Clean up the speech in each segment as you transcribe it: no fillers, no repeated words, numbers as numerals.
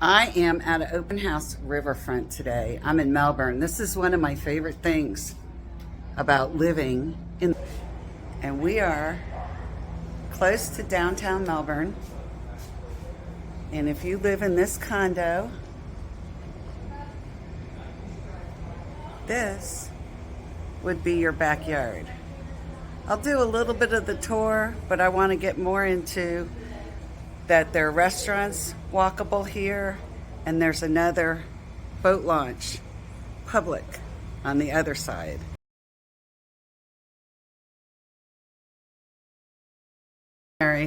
I am at an open house riverfront today. I'm in Melbourne. This is one of my favorite things about living in, and we are close to downtown Melbourne. And if you live in this condo, this would be your backyard. I'll do a little bit of the tour, but I want to get more into that there are restaurants walkable here, and there's another boat launch, public, on the other side.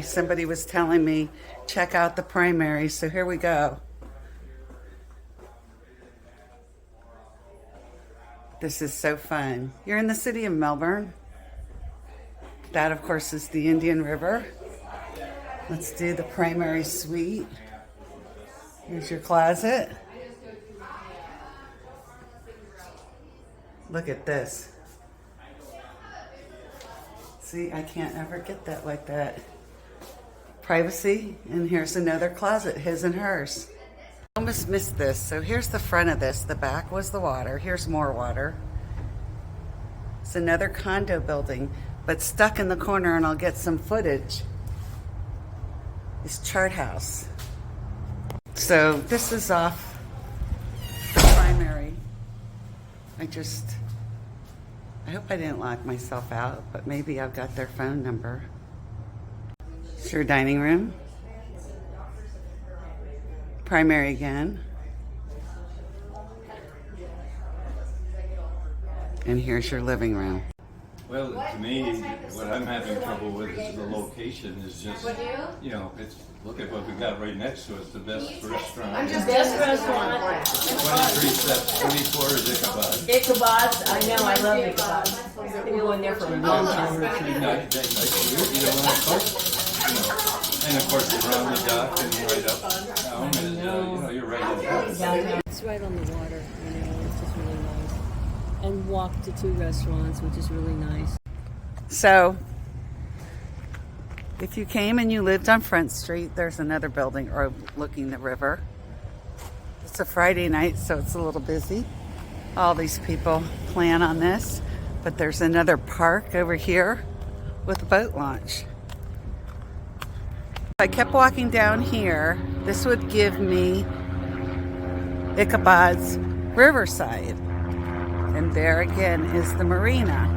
Somebody was telling me, check out the primary, so here we go. This is so fun. You're in the city of Melbourne. That, of course, is the Indian River. Let's do the primary suite. Here's your closet. Look at this. See, I can't ever get that like that. Privacy, and here's another closet, his and hers. Almost missed this. So here's the front of this. The back was the water. Here's more water. It's another condo building, but stuck in the corner, and I'll get some footage, is Chart House. So this is off the primary. I hope I didn't lock myself out, but maybe I've got their phone number. It's your dining room. Primary again. And here's your living room. Well, to me, what I'm having trouble with is the location is just, you know, look at what we got right next to us, the best restaurant. Best restaurant. 23 steps, 24 is Ichabod. Ichabod's, I know, I love Ichabod. I've been going there for a long time. Nice food, you know, and of course around the dock and right up down, and you know, you're right in. It's right on the water, you know, it's just really nice. And walk to two restaurants, which is really nice. So, if you came and you lived on Front Street, there's another building overlooking the river. It's a Friday night, so it's a little busy. All these people plan on this, but there's another park over here with a boat launch. If I kept walking down here, this would give me Ichabod's Riverside. And there again is the Marina.